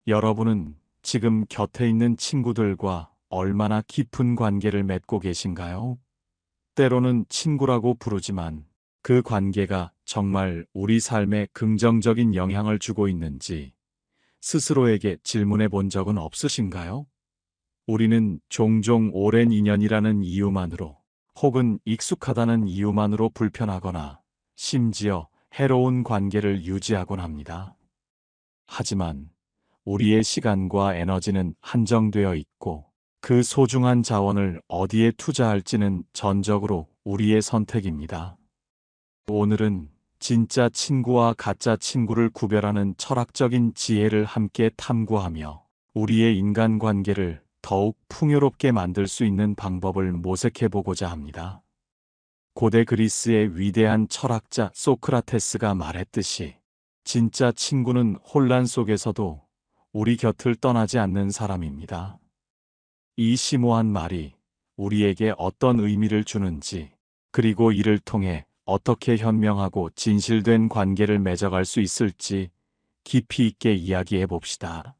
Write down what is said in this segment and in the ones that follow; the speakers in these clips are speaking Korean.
여러분은 지금 곁에 있는 친구들과 얼마나 깊은 관계를 맺고 계신가요? 때로는 친구라고 부르지만 그 관계가 정말 우리 삶에 긍정적인 영향을 주고 있는지 스스로에게 질문해 본 적은 없으신가요? 우리는 종종 오랜 인연이라는 이유만으로 혹은 익숙하다는 이유만으로 불편하거나 심지어 해로운 관계를 유지하곤 합니다. 하지만 우리의 시간과 에너지는 한정되어 있고 그 소중한 자원을 어디에 투자할지는 전적으로 우리의 선택입니다. 오늘은 진짜 친구와 가짜 친구를 구별하는 철학적인 지혜를 함께 탐구하며 우리의 인간관계를 더욱 풍요롭게 만들 수 있는 방법을 모색해 보고자 합니다. 고대 그리스의 위대한 철학자 소크라테스가 말했듯이 진짜 친구는 혼란 속에서도 우리 곁을 떠나지 않는 사람입니다. 이 심오한 말이 우리에게 어떤 의미를 주는지, 그리고 이를 통해 어떻게 현명하고 진실된 관계를 맺어갈 수 있을지 깊이 있게 이야기해 봅시다.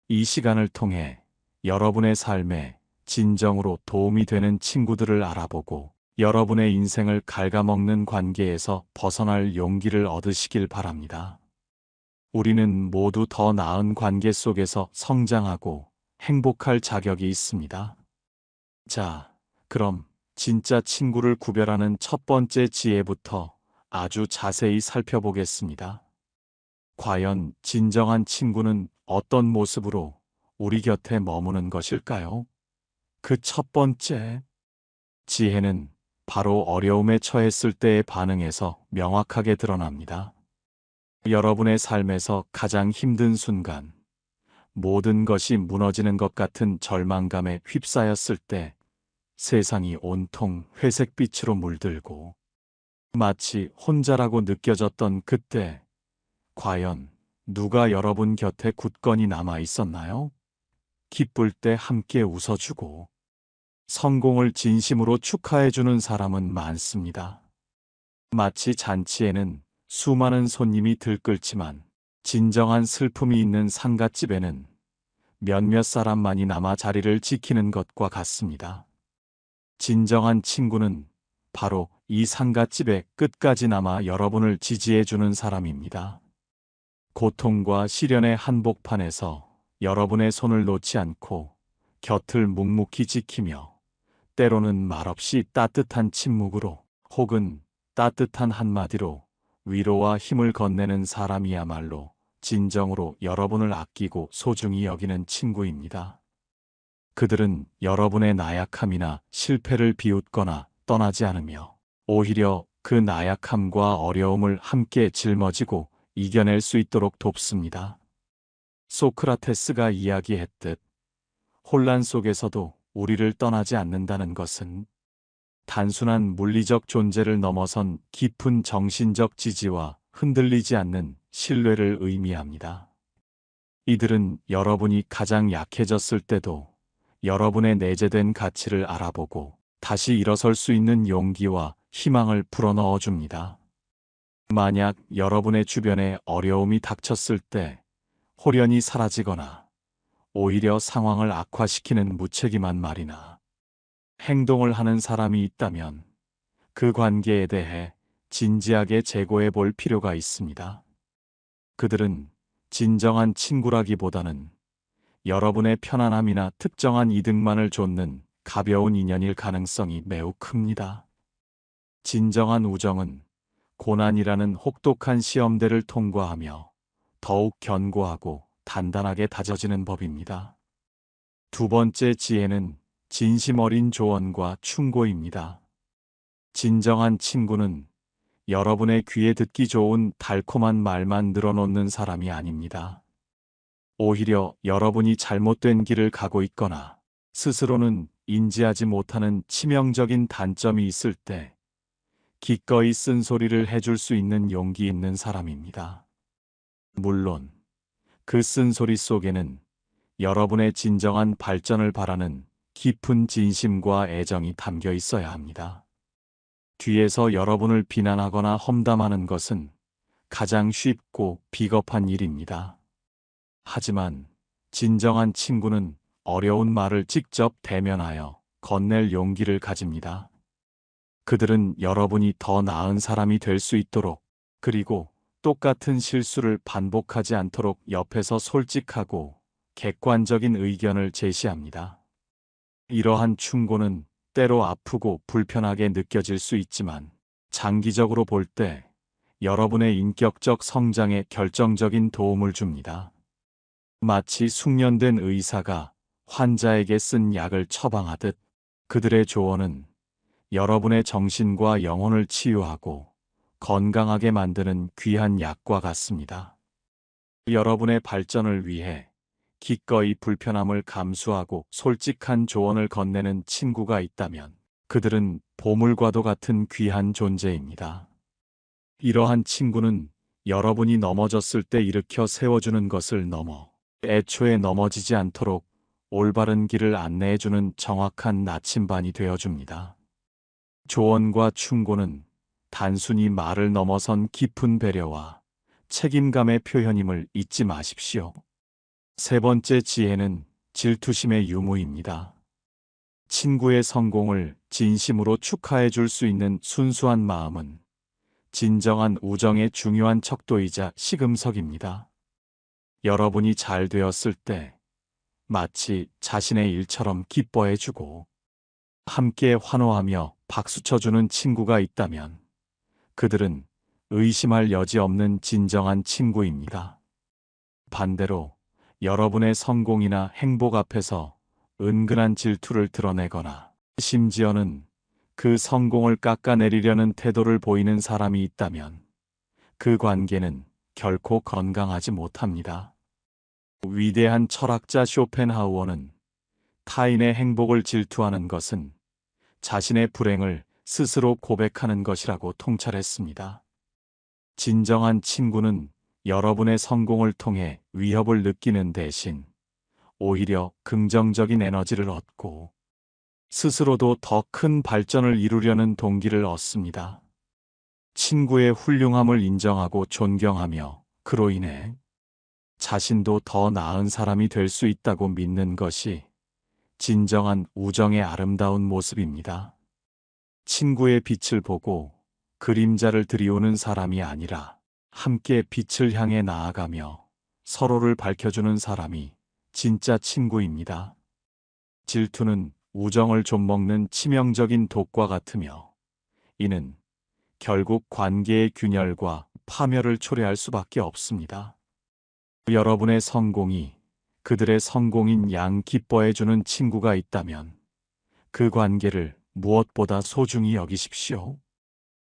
이 시간을 통해 여러분의 삶에 진정으로 도움이 되는 친구들을 알아보고 여러분의 인생을 갉아먹는 관계에서 벗어날 용기를 얻으시길 바랍니다. 우리는 모두 더 나은 관계 속에서 성장하고 행복할 자격이 있습니다. 자, 그럼 진짜 친구를 구별하는 첫 번째 지혜부터 아주 자세히 살펴보겠습니다. 과연 진정한 친구는 어떤 모습으로 우리 곁에 머무는 것일까요? 그 첫 번째 지혜는 바로 어려움에 처했을 때의 반응에서 명확하게 드러납니다. 여러분의 삶에서 가장 힘든 순간, 모든 것이 무너지는 것 같은 절망감에 휩싸였을 때 세상이 온통 회색빛으로 물들고 마치 혼자라고 느껴졌던 그때, 과연 누가 여러분 곁에 굳건히 남아 있었나요? 기쁠 때 함께 웃어주고 성공을 진심으로 축하해주는 사람은 많습니다. 마치 잔치에는 수많은 손님이 들끓지만 진정한 슬픔이 있는 상갓집에는 몇몇 사람만이 남아 자리를 지키는 것과 같습니다. 진정한 친구는 바로 이 상갓집의 끝까지 남아 여러분을 지지해주는 사람입니다. 고통과 시련의 한복판에서 여러분의 손을 놓지 않고 곁을 묵묵히 지키며 때로는 말없이 따뜻한 침묵으로 혹은 따뜻한 한마디로 위로와 힘을 건네는 사람이야말로 진정으로 여러분을 아끼고 소중히 여기는 친구입니다. 그들은 여러분의 나약함이나 실패를 비웃거나 떠나지 않으며 오히려 그 나약함과 어려움을 함께 짊어지고 이겨낼 수 있도록 돕습니다. 소크라테스가 이야기했듯 혼란 속에서도 우리를 떠나지 않는다는 것은 단순한 물리적 존재를 넘어선 깊은 정신적 지지와 흔들리지 않는 신뢰를 의미합니다. 이들은 여러분이 가장 약해졌을 때도 여러분의 내재된 가치를 알아보고 다시 일어설 수 있는 용기와 희망을 불어넣어 줍니다. 만약 여러분의 주변에 어려움이 닥쳤을 때 호련히 사라지거나 오히려 상황을 악화시키는 무책임한 말이나 행동을 하는 사람이 있다면 그 관계에 대해 진지하게 재고해 볼 필요가 있습니다. 그들은 진정한 친구라기보다는 여러분의 편안함이나 특정한 이득만을 좇는 가벼운 인연일 가능성이 매우 큽니다. 진정한 우정은 고난이라는 혹독한 시험대를 통과하며 더욱 견고하고 단단하게 다져지는 법입니다. 두 번째 지혜는 진심 어린 조언과 충고입니다. 진정한 친구는 여러분의 귀에 듣기 좋은 달콤한 말만 늘어놓는 사람이 아닙니다. 오히려 여러분이 잘못된 길을 가고 있거나 스스로는 인지하지 못하는 치명적인 단점이 있을 때 기꺼이 쓴소리를 해줄 수 있는 용기 있는 사람입니다. 물론 그 쓴소리 속에는 여러분의 진정한 발전을 바라는 깊은 진심과 애정이 담겨 있어야 합니다. 뒤에서 여러분을 비난하거나 험담하는 것은 가장 쉽고 비겁한 일입니다. 하지만 진정한 친구는 어려운 말을 직접 대면하여 건넬 용기를 가집니다. 그들은 여러분이 더 나은 사람이 될 수 있도록, 그리고 똑같은 실수를 반복하지 않도록 옆에서 솔직하고 객관적인 의견을 제시합니다. 이러한 충고는 때로 아프고 불편하게 느껴질 수 있지만, 장기적으로 볼 때 여러분의 인격적 성장에 결정적인 도움을 줍니다. 마치 숙련된 의사가 환자에게 쓴 약을 처방하듯, 그들의 조언은 여러분의 정신과 영혼을 치유하고 건강하게 만드는 귀한 약과 같습니다. 여러분의 발전을 위해 기꺼이 불편함을 감수하고 솔직한 조언을 건네는 친구가 있다면, 그들은 보물과도 같은 귀한 존재입니다. 이러한 친구는 여러분이 넘어졌을 때 일으켜 세워주는 것을 넘어 애초에 넘어지지 않도록 올바른 길을 안내해주는 정확한 나침반이 되어줍니다. 조언과 충고는 단순히 말을 넘어선 깊은 배려와 책임감의 표현임을 잊지 마십시오. 세 번째 지혜는 질투심의 유무입니다. 친구의 성공을 진심으로 축하해 줄 수 있는 순수한 마음은 진정한 우정의 중요한 척도이자 시금석입니다. 여러분이 잘 되었을 때 마치 자신의 일처럼 기뻐해 주고 함께 환호하며 박수쳐주는 친구가 있다면, 그들은 의심할 여지 없는 진정한 친구입니다. 반대로 여러분의 성공이나 행복 앞에서 은근한 질투를 드러내거나 심지어는 그 성공을 깎아내리려는 태도를 보이는 사람이 있다면, 그 관계는 결코 건강하지 못합니다. 위대한 철학자 쇼펜하우어는 타인의 행복을 질투하는 것은 자신의 불행을 스스로 고백하는 것이라고 통찰했습니다. 진정한 친구는 여러분의 성공을 통해 위협을 느끼는 대신 오히려 긍정적인 에너지를 얻고 스스로도 더 큰 발전을 이루려는 동기를 얻습니다. 친구의 훌륭함을 인정하고 존경하며 그로 인해 자신도 더 나은 사람이 될 수 있다고 믿는 것이 진정한 우정의 아름다운 모습입니다. 친구의 빛을 보고 그림자를 들이우는 사람이 아니라 함께 빛을 향해 나아가며 서로를 밝혀주는 사람이 진짜 친구입니다. 질투는 우정을 좀먹는 치명적인 독과 같으며, 이는 결국 관계의 균열과 파멸을 초래할 수밖에 없습니다. 여러분의 성공이 그들의 성공인 양 기뻐해주는 친구가 있다면, 그 관계를 무엇보다 소중히 여기십시오.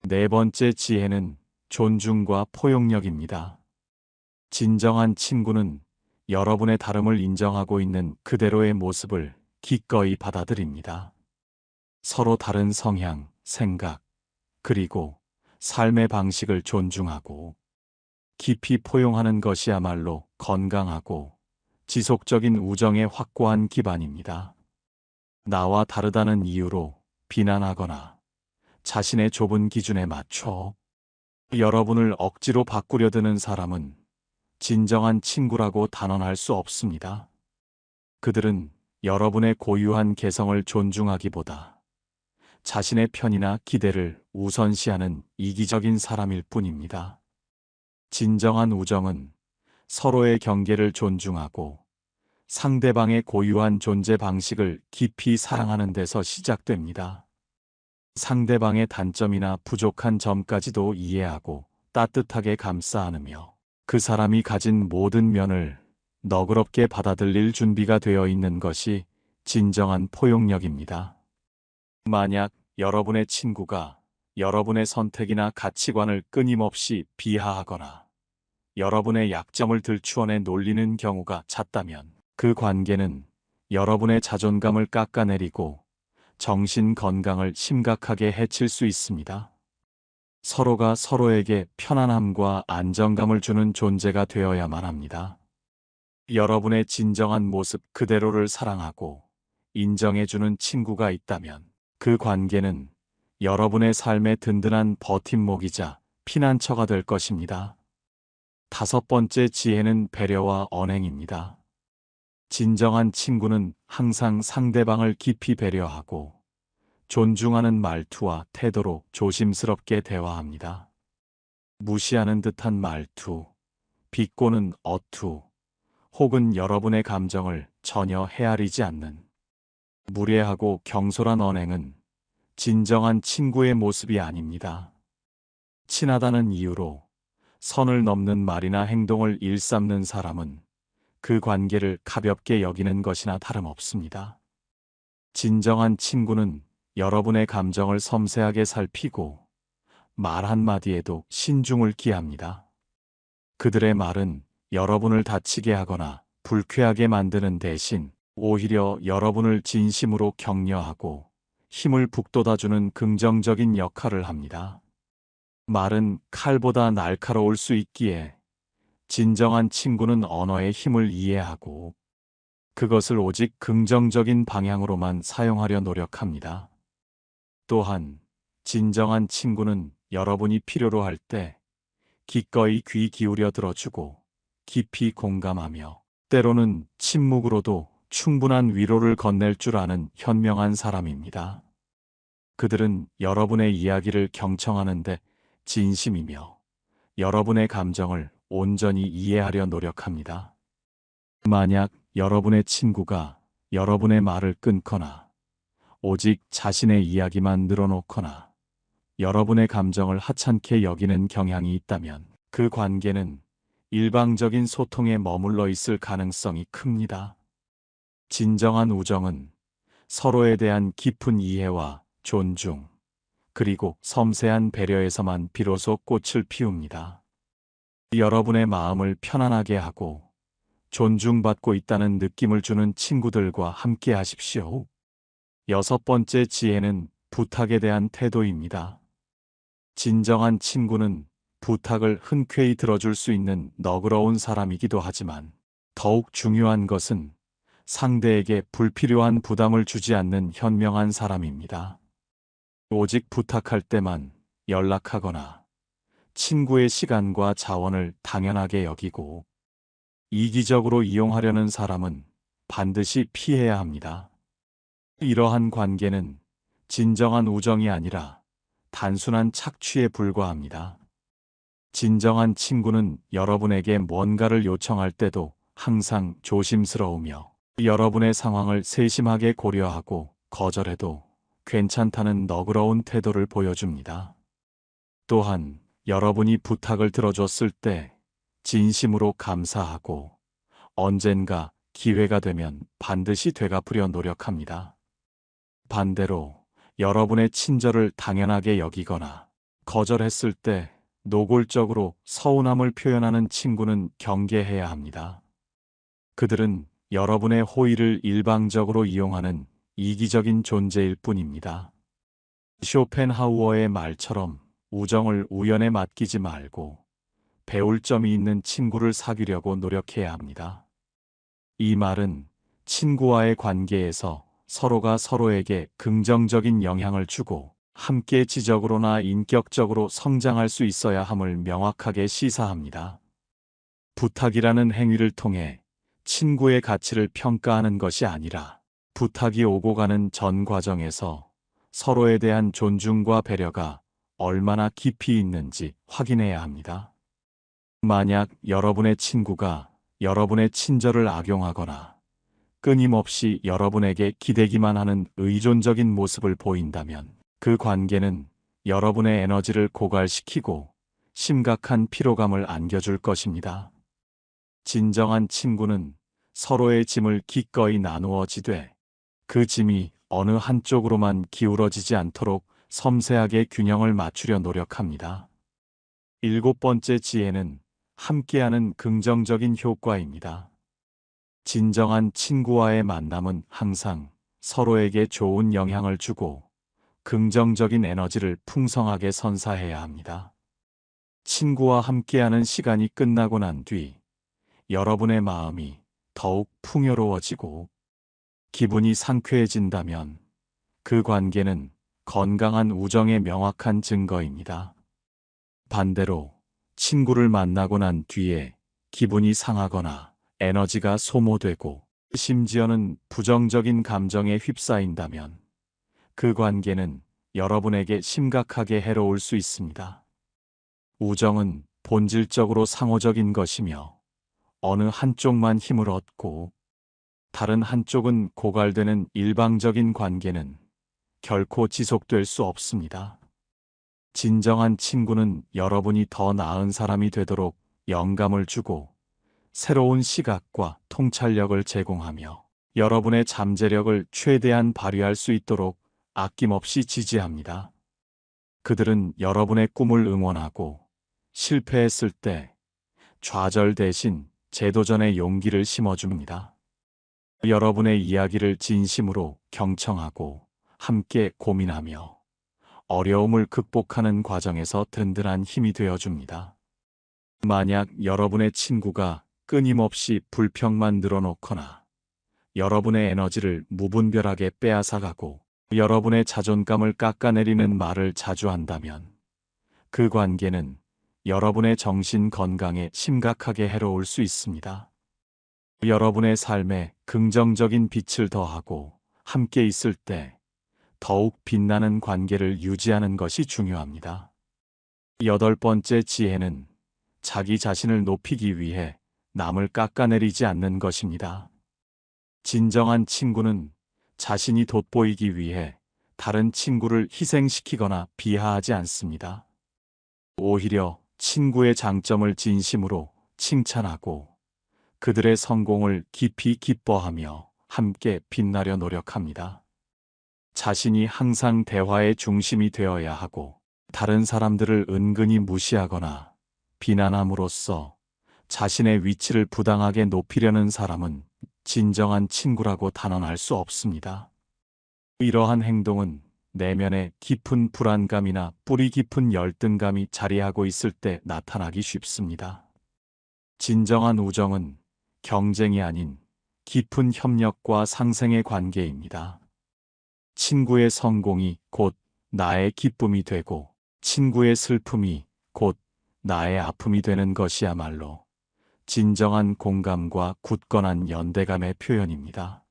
네 번째 지혜는 존중과 포용력입니다. 진정한 친구는 여러분의 다름을 인정하고 있는 그대로의 모습을 기꺼이 받아들입니다. 서로 다른 성향, 생각, 그리고 삶의 방식을 존중하고 깊이 포용하는 것이야말로 건강하고 지속적인 우정의 확고한 기반입니다. 나와 다르다는 이유로 비난하거나 자신의 좁은 기준에 맞춰 여러분을 억지로 바꾸려 드는 사람은 진정한 친구라고 단언할 수 없습니다. 그들은 여러분의 고유한 개성을 존중하기보다 자신의 편이나 기대를 우선시하는 이기적인 사람일 뿐입니다. 진정한 우정은 서로의 경계를 존중하고 상대방의 고유한 존재 방식을 깊이 사랑하는 데서 시작됩니다. 상대방의 단점이나 부족한 점까지도 이해하고 따뜻하게 감싸 안으며 그 사람이 가진 모든 면을 너그럽게 받아들일 준비가 되어 있는 것이 진정한 포용력입니다. 만약 여러분의 친구가 여러분의 선택이나 가치관을 끊임없이 비하하거나 여러분의 약점을 들추어내 놀리는 경우가 잦다면, 그 관계는 여러분의 자존감을 깎아내리고 정신 건강을 심각하게 해칠 수 있습니다. 서로가 서로에게 편안함과 안정감을 주는 존재가 되어야만 합니다. 여러분의 진정한 모습 그대로를 사랑하고 인정해주는 친구가 있다면, 그 관계는 여러분의 삶의 든든한 버팀목이자 피난처가 될 것입니다. 다섯 번째 지혜는 배려와 언행입니다. 진정한 친구는 항상 상대방을 깊이 배려하고 존중하는 말투와 태도로 조심스럽게 대화합니다. 무시하는 듯한 말투, 비꼬는 어투, 혹은 여러분의 감정을 전혀 헤아리지 않는 무례하고 경솔한 언행은 진정한 친구의 모습이 아닙니다. 친하다는 이유로 선을 넘는 말이나 행동을 일삼는 사람은 그 관계를 가볍게 여기는 것이나 다름없습니다. 진정한 친구는 여러분의 감정을 섬세하게 살피고 말 한마디에도 신중을 기합니다. 그들의 말은 여러분을 다치게 하거나 불쾌하게 만드는 대신 오히려 여러분을 진심으로 격려하고 힘을 북돋아주는 긍정적인 역할을 합니다. 말은 칼보다 날카로울 수 있기에 진정한 친구는 언어의 힘을 이해하고 그것을 오직 긍정적인 방향으로만 사용하려 노력합니다. 또한 진정한 친구는 여러분이 필요로 할 때 기꺼이 귀 기울여 들어주고 깊이 공감하며 때로는 침묵으로도 충분한 위로를 건넬 줄 아는 현명한 사람입니다. 그들은 여러분의 이야기를 경청하는데 진심이며 여러분의 감정을 온전히 이해하려 노력합니다. 만약 여러분의 친구가 여러분의 말을 끊거나 오직 자신의 이야기만 늘어놓거나 여러분의 감정을 하찮게 여기는 경향이 있다면 그 관계는 일방적인 소통에 머물러 있을 가능성이 큽니다. 진정한 우정은 서로에 대한 깊은 이해와 존중, 그리고 섬세한 배려에서만 비로소 꽃을 피웁니다. 여러분의 마음을 편안하게 하고 존중받고 있다는 느낌을 주는 친구들과 함께 하십시오. 여섯 번째 지혜는 부탁에 대한 태도입니다. 진정한 친구는 부탁을 흔쾌히 들어줄 수 있는 너그러운 사람이기도 하지만 더욱 중요한 것은 상대에게 불필요한 부담을 주지 않는 현명한 사람입니다. 오직 부탁할 때만 연락하거나 친구의 시간과 자원을 당연하게 여기고 이기적으로 이용하려는 사람은 반드시 피해야 합니다. 이러한 관계는 진정한 우정이 아니라 단순한 착취에 불과합니다. 진정한 친구는 여러분에게 뭔가를 요청할 때도 항상 조심스러우며 여러분의 상황을 세심하게 고려하고 거절해도 괜찮다는 너그러운 태도를 보여줍니다. 또한 여러분이 부탁을 들어줬을 때 진심으로 감사하고 언젠가 기회가 되면 반드시 되갚으려 노력합니다. 반대로 여러분의 친절을 당연하게 여기거나 거절했을 때 노골적으로 서운함을 표현하는 친구는 경계해야 합니다. 그들은 여러분의 호의를 일방적으로 이용하는 이기적인 존재일 뿐입니다. 쇼펜하우어의 말처럼 우정을 우연에 맡기지 말고 배울 점이 있는 친구를 사귀려고 노력해야 합니다. 이 말은 친구와의 관계에서 서로가 서로에게 긍정적인 영향을 주고 함께 지적으로나 인격적으로 성장할 수 있어야 함을 명확하게 시사합니다. 부탁이라는 행위를 통해 친구의 가치를 평가하는 것이 아니라 부탁이 오고 가는 전 과정에서 서로에 대한 존중과 배려가 얼마나 깊이 있는지 확인해야 합니다. 만약 여러분의 친구가 여러분의 친절을 악용하거나 끊임없이 여러분에게 기대기만 하는 의존적인 모습을 보인다면 그 관계는 여러분의 에너지를 고갈시키고 심각한 피로감을 안겨줄 것입니다. 진정한 친구는 서로의 짐을 기꺼이 나누어 지되 그 짐이 어느 한쪽으로만 기울어지지 않도록 섬세하게 균형을 맞추려 노력합니다. 일곱 번째 지혜는 함께하는 긍정적인 효과입니다. 진정한 친구와의 만남은 항상 서로에게 좋은 영향을 주고 긍정적인 에너지를 풍성하게 선사해야 합니다. 친구와 함께하는 시간이 끝나고 난 뒤 여러분의 마음이 더욱 풍요로워지고 기분이 상쾌해진다면 그 관계는 건강한 우정의 명확한 증거입니다. 반대로 친구를 만나고 난 뒤에 기분이 상하거나 에너지가 소모되고 심지어는 부정적인 감정에 휩싸인다면 그 관계는 여러분에게 심각하게 해로울 수 있습니다. 우정은 본질적으로 상호적인 것이며 어느 한쪽만 힘을 얻고 다른 한쪽은 고갈되는 일방적인 관계는 결코 지속될 수 없습니다. 진정한 친구는 여러분이 더 나은 사람이 되도록 영감을 주고 새로운 시각과 통찰력을 제공하며 여러분의 잠재력을 최대한 발휘할 수 있도록 아낌없이 지지합니다. 그들은 여러분의 꿈을 응원하고 실패했을 때 좌절 대신 재도전의 용기를 심어줍니다. 여러분의 이야기를 진심으로 경청하고 함께 고민하며 어려움을 극복하는 과정에서 든든한 힘이 되어줍니다. 만약 여러분의 친구가 끊임없이 불평만 늘어놓거나 여러분의 에너지를 무분별하게 빼앗아가고 여러분의 자존감을 깎아내리는 말을 자주 한다면 그 관계는 여러분의 정신 건강에 심각하게 해로울 수 있습니다. 여러분의 삶에 긍정적인 빛을 더하고 함께 있을 때 더욱 빛나는 관계를 유지하는 것이 중요합니다. 8번째 지혜는 자기 자신을 높이기 위해 남을 깎아내리지 않는 것입니다. 진정한 친구는 자신이 돋보이기 위해 다른 친구를 희생시키거나 비하하지 않습니다. 오히려 친구의 장점을 진심으로 칭찬하고 그들의 성공을 깊이 기뻐하며 함께 빛나려 노력합니다. 자신이 항상 대화의 중심이 되어야 하고 다른 사람들을 은근히 무시하거나 비난함으로써 자신의 위치를 부당하게 높이려는 사람은 진정한 친구라고 단언할 수 없습니다. 이러한 행동은 내면에 깊은 불안감이나 뿌리 깊은 열등감이 자리하고 있을 때 나타나기 쉽습니다. 진정한 우정은 경쟁이 아닌 깊은 협력과 상생의 관계입니다. 친구의 성공이 곧 나의 기쁨이 되고 친구의 슬픔이 곧 나의 아픔이 되는 것이야말로 진정한 공감과 굳건한 연대감의 표현입니다.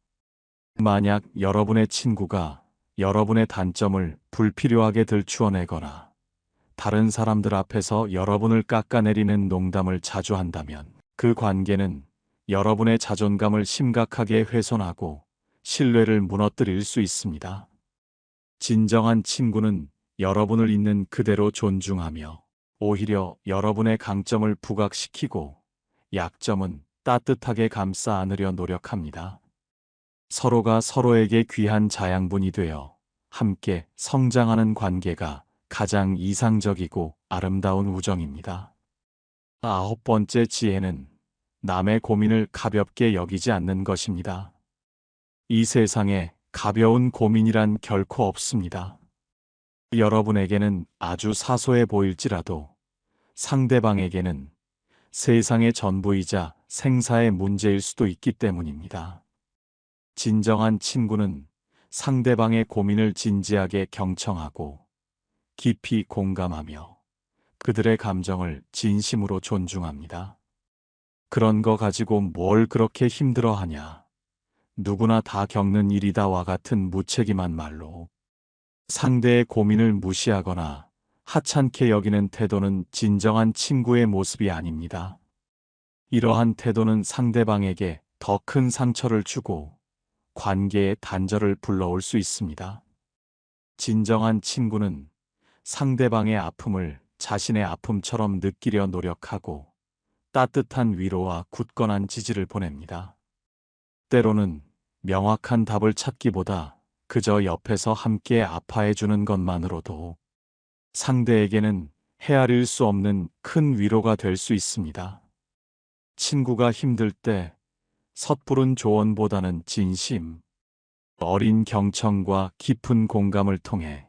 만약 여러분의 친구가 여러분의 단점을 불필요하게 들추어내거나 다른 사람들 앞에서 여러분을 깎아내리는 농담을 자주 한다면 그 관계는 여러분의 자존감을 심각하게 훼손하고 신뢰를 무너뜨릴 수 있습니다. 진정한 친구는 여러분을 있는 그대로 존중하며 오히려 여러분의 강점을 부각시키고 약점은 따뜻하게 감싸 안으려 노력합니다. 서로가 서로에게 귀한 자양분이 되어 함께 성장하는 관계가 가장 이상적이고 아름다운 우정입니다. 9번째 지혜는 남의 고민을 가볍게 여기지 않는 것입니다. 이 세상에 가벼운 고민이란 결코 없습니다. 여러분에게는 아주 사소해 보일지라도 상대방에게는 세상의 전부이자 생사의 문제일 수도 있기 때문입니다. 진정한 친구는 상대방의 고민을 진지하게 경청하고 깊이 공감하며 그들의 감정을 진심으로 존중합니다. 그런 거 가지고 뭘 그렇게 힘들어하냐. 누구나 다 겪는 일이다와 같은 무책임한 말로 상대의 고민을 무시하거나 하찮게 여기는 태도는 진정한 친구의 모습이 아닙니다. 이러한 태도는 상대방에게 더 큰 상처를 주고 관계의 단절을 불러올 수 있습니다. 진정한 친구는 상대방의 아픔을 자신의 아픔처럼 느끼려 노력하고 따뜻한 위로와 굳건한 지지를 보냅니다. 때로는 명확한 답을 찾기보다 그저 옆에서 함께 아파해주는 것만으로도 상대에게는 헤아릴 수 없는 큰 위로가 될 수 있습니다. 친구가 힘들 때 섣부른 조언보다는 진심, 어린 경청과 깊은 공감을 통해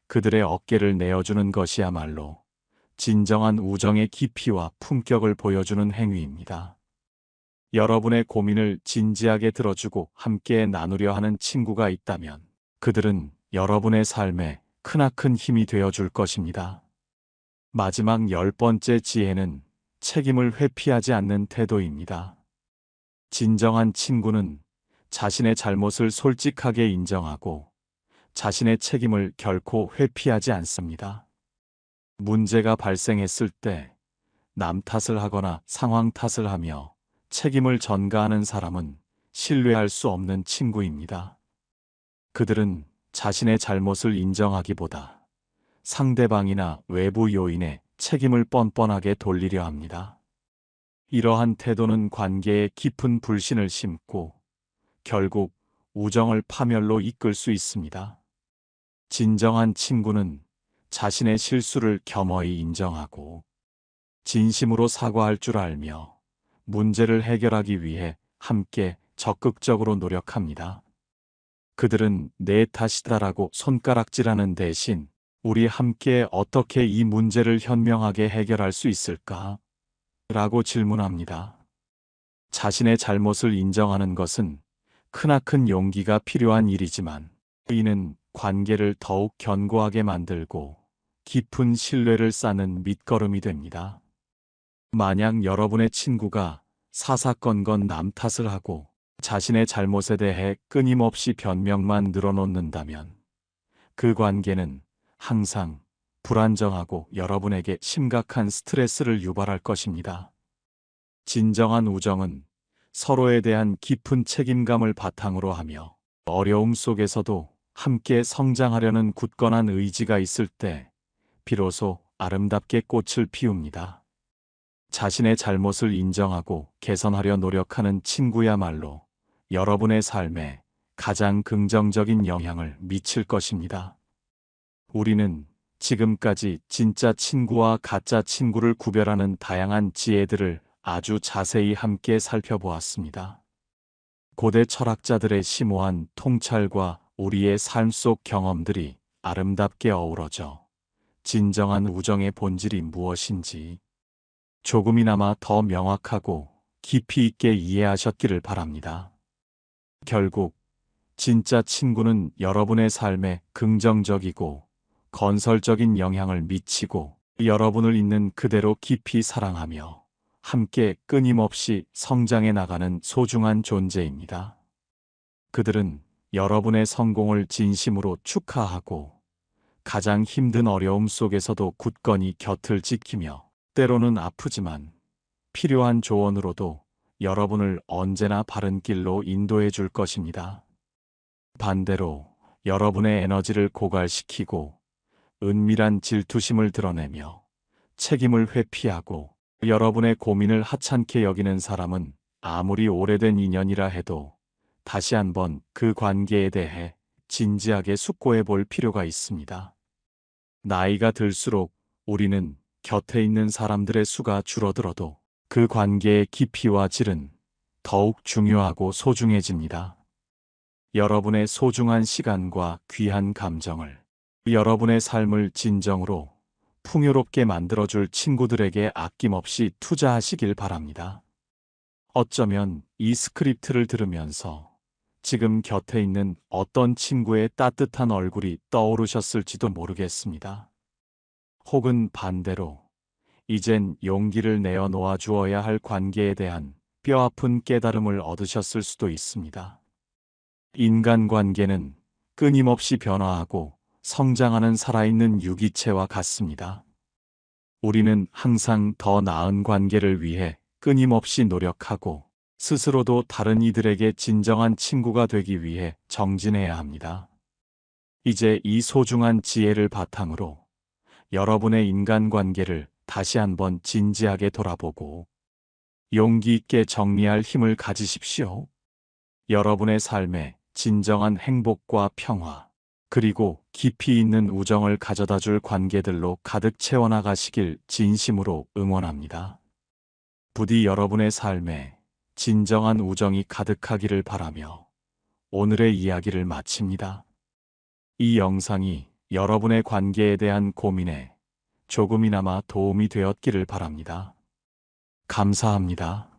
그들의 어깨를 내어주는 것이야말로 진정한 우정의 깊이와 품격을 보여주는 행위입니다. 여러분의 고민을 진지하게 들어주고 함께 나누려 하는 친구가 있다면 그들은 여러분의 삶에 크나큰 힘이 되어줄 것입니다. 마지막 10번째 지혜는 책임을 회피하지 않는 태도입니다. 진정한 친구는 자신의 잘못을 솔직하게 인정하고 자신의 책임을 결코 회피하지 않습니다. 문제가 발생했을 때 남 탓을 하거나 상황 탓을 하며 책임을 전가하는 사람은 신뢰할 수 없는 친구입니다. 그들은 자신의 잘못을 인정하기보다 상대방이나 외부 요인에 책임을 뻔뻔하게 돌리려 합니다. 이러한 태도는 관계에 깊은 불신을 심고 결국 우정을 파멸로 이끌 수 있습니다. 진정한 친구는 자신의 실수를 겸허히 인정하고 진심으로 사과할 줄 알며 문제를 해결하기 위해 함께 적극적으로 노력합니다. 그들은 내 탓이다라고 손가락질하는 대신 우리 함께 어떻게 이 문제를 현명하게 해결할 수 있을까? 라고 질문합니다. 자신의 잘못을 인정하는 것은 크나큰 용기가 필요한 일이지만 이는 관계를 더욱 견고하게 만들고 깊은 신뢰를 쌓는 밑거름이 됩니다. 만약 여러분의 친구가 사사건건 남 탓을 하고 자신의 잘못에 대해 끊임없이 변명만 늘어놓는다면 그 관계는 항상 불안정하고 여러분에게 심각한 스트레스를 유발할 것입니다. 진정한 우정은 서로에 대한 깊은 책임감을 바탕으로 하며 어려움 속에서도 함께 성장하려는 굳건한 의지가 있을 때 비로소 아름답게 꽃을 피웁니다. 자신의 잘못을 인정하고 개선하려 노력하는 친구야말로 여러분의 삶에 가장 긍정적인 영향을 미칠 것입니다. 우리는 지금까지 진짜 친구와 가짜 친구를 구별하는 다양한 지혜들을 아주 자세히 함께 살펴보았습니다. 고대 철학자들의 심오한 통찰과 우리의 삶 속 경험들이 아름답게 어우러져 진정한 우정의 본질이 무엇인지 조금이나마 더 명확하고 깊이 있게 이해하셨기를 바랍니다. 결국 진짜 친구는 여러분의 삶에 긍정적이고 건설적인 영향을 미치고 여러분을 있는 그대로 깊이 사랑하며 함께 끊임없이 성장해 나가는 소중한 존재입니다. 그들은 여러분의 성공을 진심으로 축하하고 가장 힘든 어려움 속에서도 굳건히 곁을 지키며 때로는 아프지만 필요한 조언으로도 여러분을 언제나 바른 길로 인도해 줄 것입니다. 반대로 여러분의 에너지를 고갈시키고 은밀한 질투심을 드러내며 책임을 회피하고 여러분의 고민을 하찮게 여기는 사람은 아무리 오래된 인연이라 해도 다시 한번 그 관계에 대해 진지하게 숙고해 볼 필요가 있습니다. 나이가 들수록 우리는 곁에 있는 사람들의 수가 줄어들어도 그 관계의 깊이와 질은 더욱 중요하고 소중해집니다. 여러분의 소중한 시간과 귀한 감정을, 여러분의 삶을 진정으로 풍요롭게 만들어줄 친구들에게 아낌없이 투자하시길 바랍니다. 어쩌면 이 스크립트를 들으면서 지금 곁에 있는 어떤 친구의 따뜻한 얼굴이 떠오르셨을지도 모르겠습니다. 혹은 반대로 이젠 용기를 내어 놓아주어야 할 관계에 대한 뼈아픈 깨달음을 얻으셨을 수도 있습니다. 인간관계는 끊임없이 변화하고 성장하는 살아있는 유기체와 같습니다. 우리는 항상 더 나은 관계를 위해 끊임없이 노력하고 스스로도 다른 이들에게 진정한 친구가 되기 위해 정진해야 합니다. 이제 이 소중한 지혜를 바탕으로 여러분의 인간관계를 다시 한번 진지하게 돌아보고 용기 있게 정리할 힘을 가지십시오. 여러분의 삶에 진정한 행복과 평화, 그리고 깊이 있는 우정을 가져다 줄 관계들로 가득 채워나가시길 진심으로 응원합니다. 부디 여러분의 삶에 진정한 우정이 가득하기를 바라며 오늘의 이야기를 마칩니다. 이 영상이 여러분의 관계에 대한 고민에 조금이나마 도움이 되었기를 바랍니다. 감사합니다.